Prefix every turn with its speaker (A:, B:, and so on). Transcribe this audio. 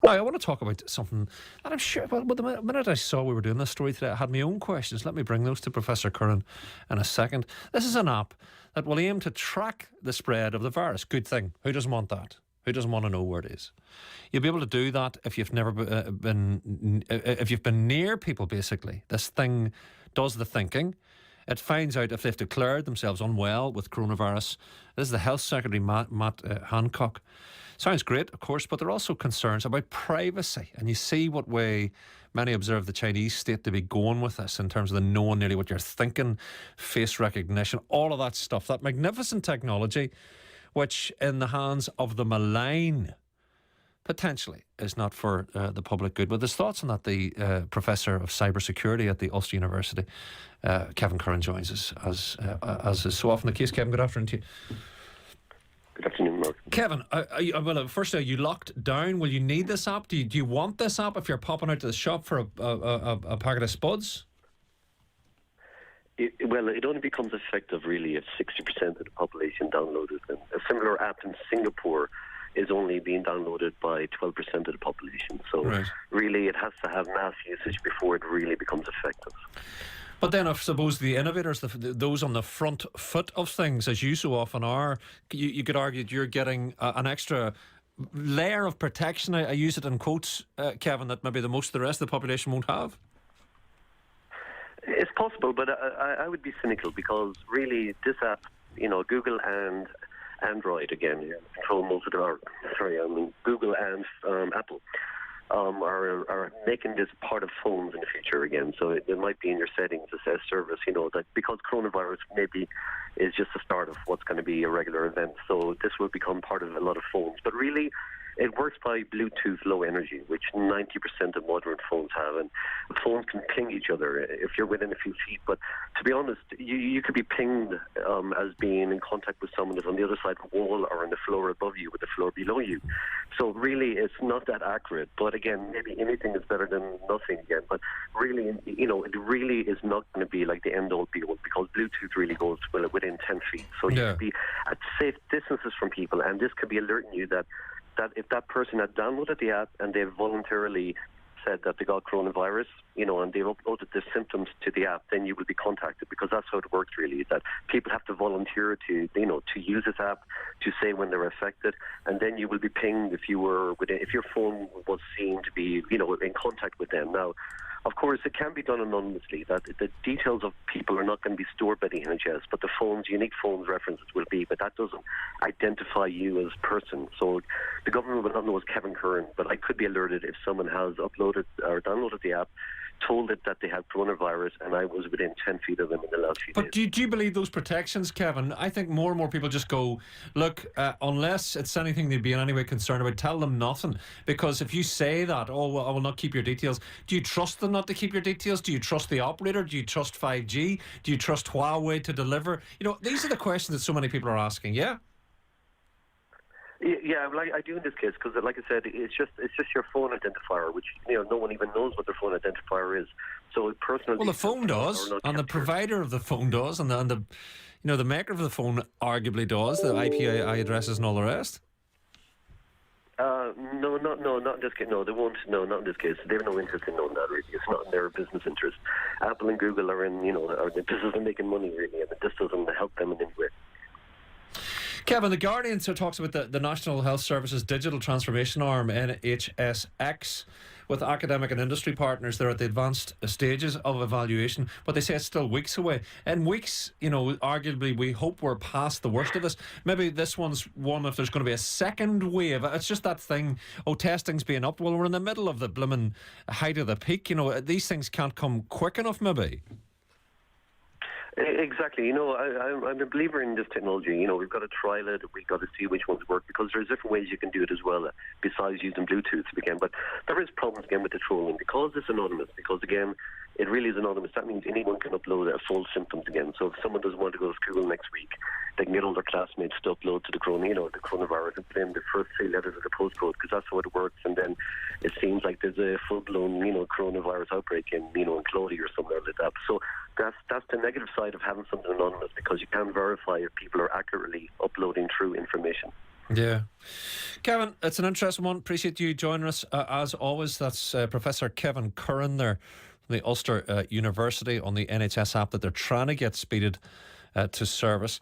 A: Now, I want to talk about something that I'm sure, well, the minute I saw we were doing this story today, I had my own questions. Let me bring those to Professor Curran in a second. This is an app that will aim to track the spread of the virus. Good thing. Who doesn't want that? Who doesn't want to know where it is? You'll be able to do that if you've never if you've been near people, basically. This thing does the thinking. It finds out if they've declared themselves unwell with coronavirus. This is the Health Secretary, Matt Hancock. Sounds great, of course, but there are also concerns about privacy. And you see what way many observe the Chinese state to be going with this in terms of the knowing nearly what you're thinking, face recognition, all of that stuff. That magnificent technology, which in the hands of the malign, potentially is not for the public good. But there's thoughts on that. The Professor of Cybersecurity at the Ulster University, Kevin Curran, joins us, as is so often the case. Kevin, good afternoon to you.
B: Good afternoon, Mark.
A: Kevin, firstly, are you locked down? Will you need this app? Do you want this app if you're popping out to the shop for a packet of spuds?
B: It only becomes effective, really, if 60% of the population download it. And a similar app in Singapore is only being downloaded by 12% of the population. So really, it has to have mass usage before it really becomes effective.
A: But then I suppose the innovators, those on the front foot of things, as you so often are, you could argue that you're getting an extra layer of protection, I use it in quotes, Kevin, that maybe the most of the rest of the population won't have?
B: It's possible, but I would be cynical, because really this app, Google and Android, again, control most of Google and Apple are making this part of phones in the future again. So it might be in your settings as service, that because coronavirus maybe is just the start of what's going to be a regular event. So this will become part of a lot of phones. But really, it works by Bluetooth Low Energy, which 90% of modern phones have. And phones can ping each other if you're within a few feet. But to be honest, you could be pinged as being in contact with someone who's on the other side of the wall or on the floor above you with the floor below you. So really, it's not that accurate. But again, maybe anything is better than nothing again. But really, it really is not going to be like the end-all be-all, because Bluetooth really goes within 10 feet. So you could be at safe distances from people, and this could be alerting you that if that person had downloaded the app and they've voluntarily said that they got coronavirus, and they've uploaded the symptoms to the app, then you will be contacted, because that's how it works really, is that people have to volunteer to use this app, to say when they're affected, and then you will be pinged if your phone was seen to be, in contact with them. Now, of course, it can be done anonymously, that the details of people are not going to be stored by the NHS, but the unique phones references will be, but that doesn't identify you as person. So the government will not know as Kevin Curran, but I could be alerted if someone has uploaded or downloaded the app, told it that they had coronavirus, and I was within 10 feet of them in the last few days.
A: But do you believe those protections, Kevin? I think more and more people just go, look, unless it's anything they'd be in any way concerned about, tell them nothing. Because if you say that, I will not keep your details, do you trust them not to keep your details? Do you trust the operator? Do you trust 5G? Do you trust Huawei to deliver? These are the questions that so many people are asking, yeah?
B: Yeah, well, I do in this case, because, like I said, it's just your phone identifier, which no one even knows what their phone identifier is. So personal.
A: Well, the phone does, and the provider of the phone does, and the maker of the phone arguably does, the IP addresses and all the rest.
B: No, not in this case. No, they won't. No, not in this case. They have no interest in knowing that, really. It's not in their business interest. Apple and Google are in, are the business of making money, really, and this doesn't help them in any way.
A: Kevin, The Guardian talks about the National Health Service's digital transformation arm, NHSX, with academic and industry partners. They're at the advanced stages of evaluation, but they say it's still weeks away. In weeks, arguably, we hope we're past the worst of this. Maybe this one's one if there's going to be a second wave. It's just that thing, testing's being upped. Well, we're in the middle of the blooming height of the peak. These things can't come quick enough, maybe.
B: Exactly. I'm a believer in this technology. We've got to trial it. We've got to see which ones work, because there's different ways you can do it as well, besides using Bluetooth again. But there is problems again with the trolling, because it's anonymous. Because again, it really is anonymous. That means anyone can upload false symptoms again. So if someone doesn't want to go to school next week, they can get all their classmates to upload to the coronavirus and put in the first 3 letters of the postcode, because that's how it works. And then it seems like there's a full-blown, coronavirus outbreak in Claudia or somewhere like that. So that's the negative side of having something anonymous, because you can verify if people are accurately uploading true information.
A: Yeah. Kevin, it's an interesting one. Appreciate you joining us. As always, that's Professor Kevin Curran there from the Ulster University on the NHS app that they're trying to get speeded to service.